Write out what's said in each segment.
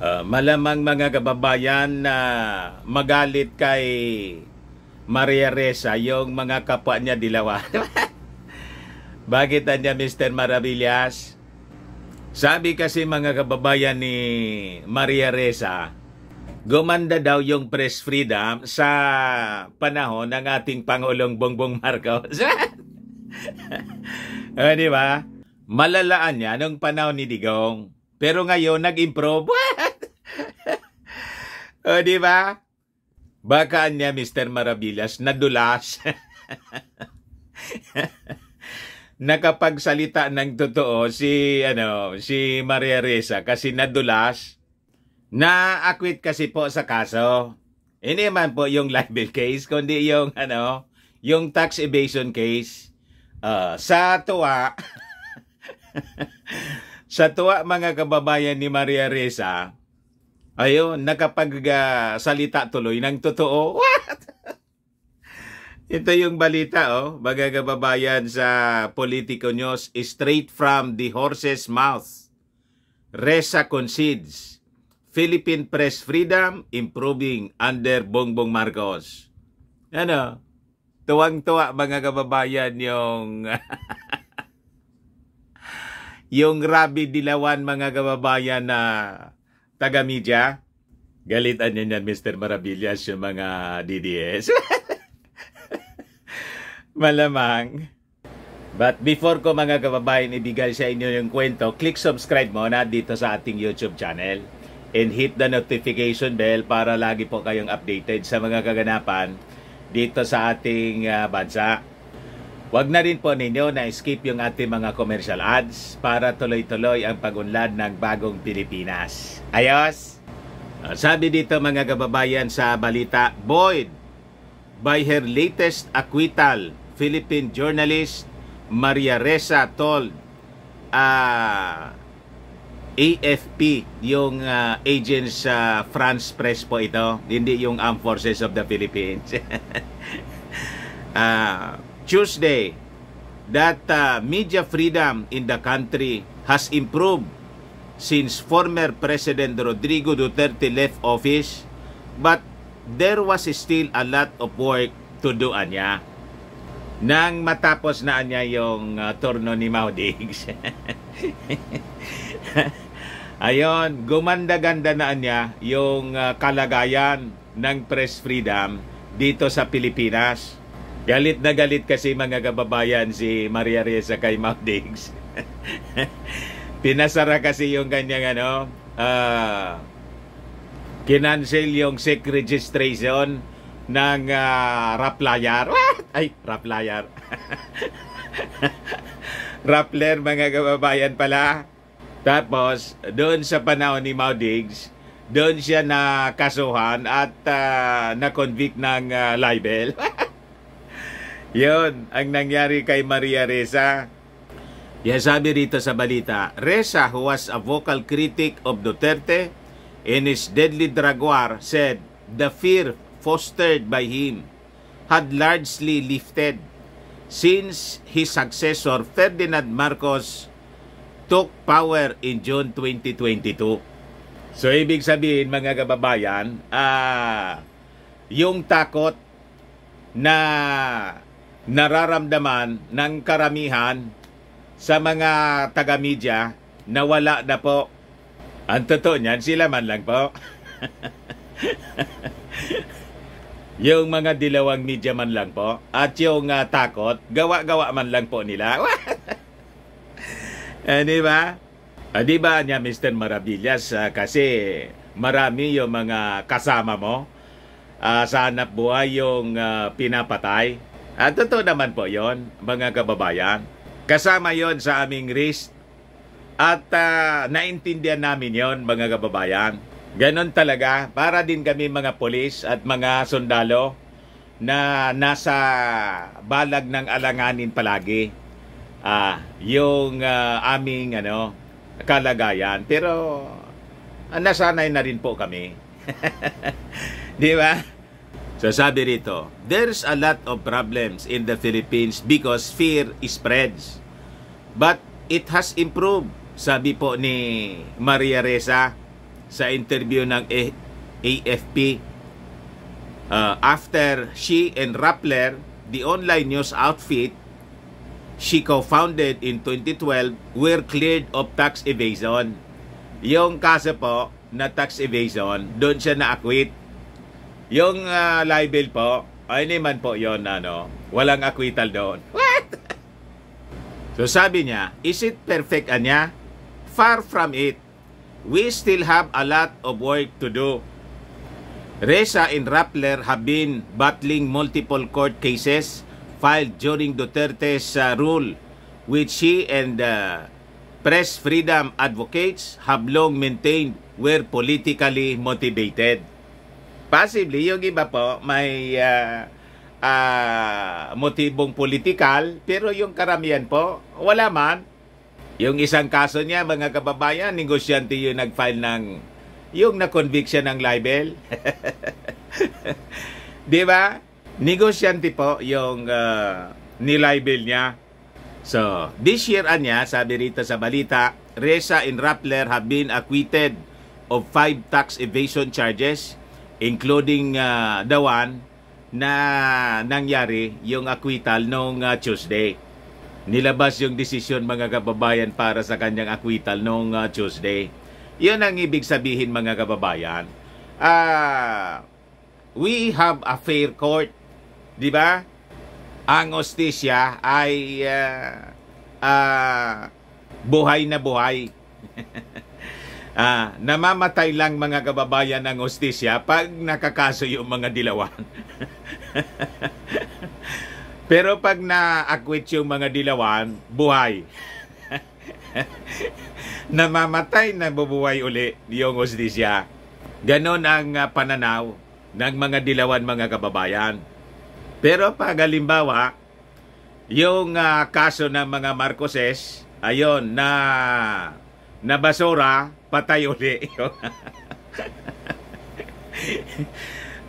Malamang mga kababayan na magalit kay Maria Ressa yung mga kapwa niya dilawan. Bakit niya Mr. Maravillas? Sabi kasi mga kababayan ni Maria Ressa, gumanda daw yung press freedom sa panahon ng ating Pangulong Bongbong Marcos. Di ba? Malalaan niya nung panahon ni Digong. Pero ngayon nag-improve. Di ba? Baka niya Mr. Maravillas nadulas. Nakapagsalita ng totoo si Maria Ressa kasi nadulas. Na-acquit kasi po sa kaso. Hindi man po yung libel case kundi yung yung tax evasion case. Sa tuwa sa tuwa mga kababayan ni Maria Ressa, ayun, nakapagsalita tuloy ng totoo. What? Ito yung balita, mga kababayan sa Politico News, straight from the horse's mouth. Ressa concedes, Philippine press freedom improving under Bongbong Marcos. Tuwang-tuwa mga kababayan yung yung Rabi Dilawan mga kababayan na taga-media. Galitan niyan Mr. Maravillas yung mga DDS. Malamang. But before ko mga kababayan ibigay sa inyo yung kwento, click subscribe muna dito sa ating YouTube channel and hit the notification bell para lagi po kayong updated sa mga kaganapan dito sa ating bansa. Huwag na rin po ninyo na skip yung ating mga commercial ads para tuloy-tuloy ang pag-unlad ng bagong Pilipinas. Ayos? Sabi dito mga kababayan sa balita, buoyed by her latest acquittal, Philippine journalist Maria Ressa told AFP, yung agents sa France Press po ito, hindi yung Armed Forces of the Philippines. Tuesday, that media freedom in the country has improved since former President Rodrigo Duterte left office, but there was still a lot of work to do anya. Nang matapos na anya yung turno ni Mau Diggs. Ayon, gumanda-ganda na anya yung kalagayan ng press freedom dito sa Pilipinas. Galit na galit kasi mga kababayan si Maria Ressa kay Mau Diggs. Pinasara kasi yung kanyang kinancel yung SEC registration ng Rappler. What? Ay, Rappler. Rappler mga kababayan pala. Tapos, doon sa panahon ni Mau Diggs, doon siya nakasuhan at na-convict ng libel. Yun, ang nangyari kay Maria Ressa. Sabi rito sa balita, Ressa, who was a vocal critic of Duterte in his deadly drug war, said the fear fostered by him had largely lifted since his successor Ferdinand Marcos took power in June 2022. So, ibig sabihin mga kababayan, yung takot na nararamdaman ng karamihan sa mga taga-media na wala na po. Ang totoo niyan, sila man lang po. Yung mga dilawang media man lang po. At yung takot, gawa-gawa man lang po nila. Di ba? Di ba niya Mr. Maravillas? Kasi marami yung mga kasama mo sa hanap buhay yung pinapatay. At totoo naman po yon mga kababayan. Kasama yon sa aming risk. At naintindihan namin yon mga kababayan. Ganon talaga. Para din kami mga polis at mga sundalo na nasa balag ng alanganin palagi. Yung aming kalagayan. Pero nasanay na rin po kami. Di ba? So sabi rito, there's a lot of problems in the Philippines because fear spreads. But it has improved, sabi po ni Maria Ressa sa interview ng AFP. After she and Rappler, the online news outfit she co-founded in 2012, were cleared of tax evasion. Yung kaso po na tax evasion, doon siya na-acquit. Yung libel po, ay naman po yon, walang acquittal doon. What? So sabi niya, is it perfect, Anya? Far from it. We still have a lot of work to do. Reza and Rappler have been battling multiple court cases filed during Duterte's rule, which she and press freedom advocates have long maintained were politically motivated. Possibly, yung iba po may motibong politikal, pero yung karamihan po, wala man. Yung isang kaso niya, mga kababayan, negosyante yung nag-file ng, yung na-convict siya ng libel. Di ba? Negosyante po yung nilibel niya. So, this year, Anya, sabi rito sa balita, Reza and Rappler have been acquitted of 5 tax evasion charges, including the one na nangyari yung acquittal noong Tuesday. Nilabas yung desisyon, mga kababayan, para sa kanyang acquittal noong Tuesday. Yun ang ibig sabihin, mga kababayan. We have a fair court. Di ba? Ang hostisya ay buhay na buhay. Namamatay lang, mga kababayan, ng hostisya pag nakakaso yung mga dilawan. Pero pag na-acquit yung mga dilawan, buhay. Namamatay, nabubuhay uli yung hostisya. Ganon ang pananaw ng mga dilawan, mga kababayan. Pero pag halimbawa, yung kaso ng mga Marcoses, ayon, na basura, patay uli.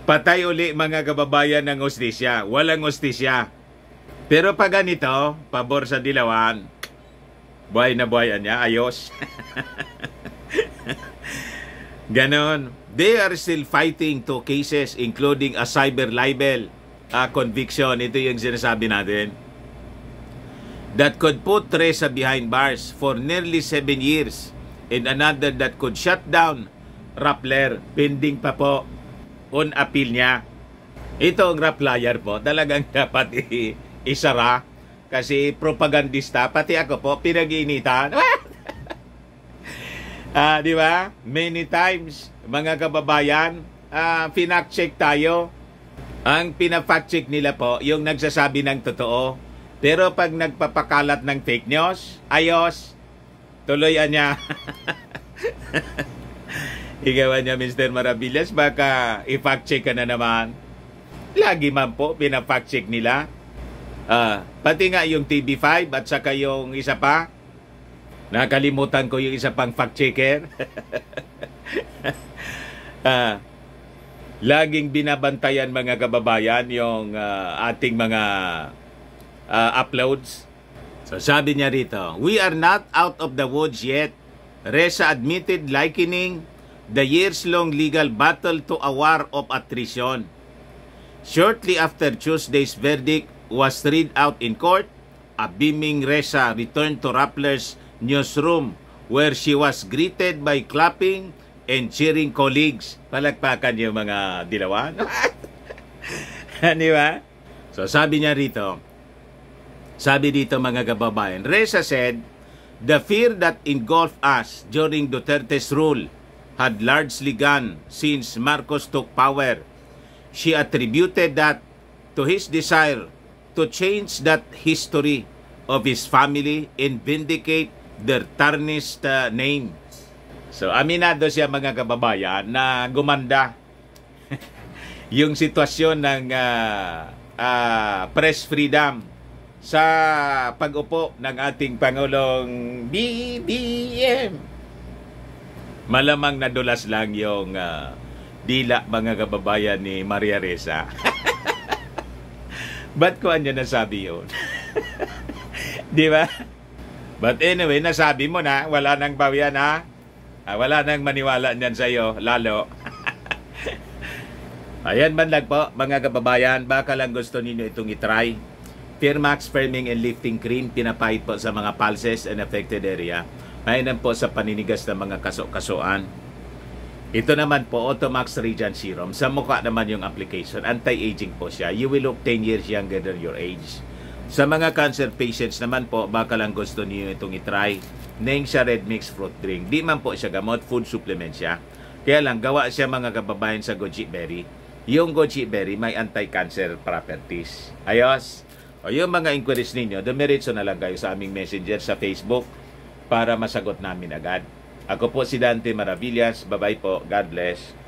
Patay uli, mga kababayan, ng hostisya. Walang hostisya. Pero pag ganito, pabor sa dilawan, buhay na buhay niya, ayos. Ganon. They are still fighting 2 cases, including a cyber libel conviction. Ito yung sinasabi natin. That could put Reza behind bars for nearly 7 years. And another that could shut down Rappler. Pending pa po on appeal niya. Ito ang Rappler po, talagang dapat isara. Kasi propagandista, pati ako po, pinag-iinitan. Di ba? Many times, mga kababayan, pinact-check tayo. Ang pina-fact-check nila po, yung nagsasabi ng totoo. Pero pag nagpapakalat ng fake news, ayos, tuloyan niya. Igawan niya, Mr. Maravillas, baka i-fact-check ka na naman. Lagi man po, pina-fact-check nila. Pati nga yung TV5 at saka yung isa pa, nakalimutan ko yung isa pang fact-checker. Laging binabantayan, mga kababayan, yung ating mga uploads. So sabi niya rito, we are not out of the woods yet. Reza admitted likening the years-long legal battle to a war of attrition. Shortly after Tuesday's verdict was read out in court, a beaming Reza returned to Rappler's newsroom where she was greeted by clapping and cheering colleagues. Palakpakan yung mga dilawan. Di ba? So sabi niya rito, sabi dito, mga kababayan, Reza said, the fear that engulfed us during Duterte's rule had largely gone since Marcos took power. She attributed that to his desire to change that history of his family and vindicate their tarnished name. So, aminado siya, mga kababayan, na gumanda yung sitwasyon ng press freedom sa pag-upo ng ating Pangulong BBM. Malamang nadulas lang yung dila, mga kababayan, ni Maria Reza. Ba't ko anya nasabi yun? Di ba? But anyway, nasabi mo na, wala nang bawian, ha? Wala nang maniwala niyan sa iyo, lalo. Ayan man lang po, mga kababayan, baka lang gusto ninyo itong itry. Firmax Firming and Lifting Cream, pinapahid po sa mga pulses and affected area. Mainam po sa paninigas ng mga kaso-kasuan. Ito naman po, Automax Radiant Serum. Sa mukha naman yung application. Anti-aging po siya. You will look 10 years younger than your age. Sa mga cancer patients naman po, baka lang gusto niyo itong itry. Neng siya Red Mix Fruit Drink. Di man po siya gamot, food supplement siya. Kaya lang, gawa siya mga kababayan sa goji berry. Yung goji berry may anti-cancer properties. Ayos. O yung mga inquiries ninyo, dumiretso na lang kayo sa aming messenger sa Facebook para masagot namin agad. Ako po si Dante Maravillas. Bye-bye po. God bless.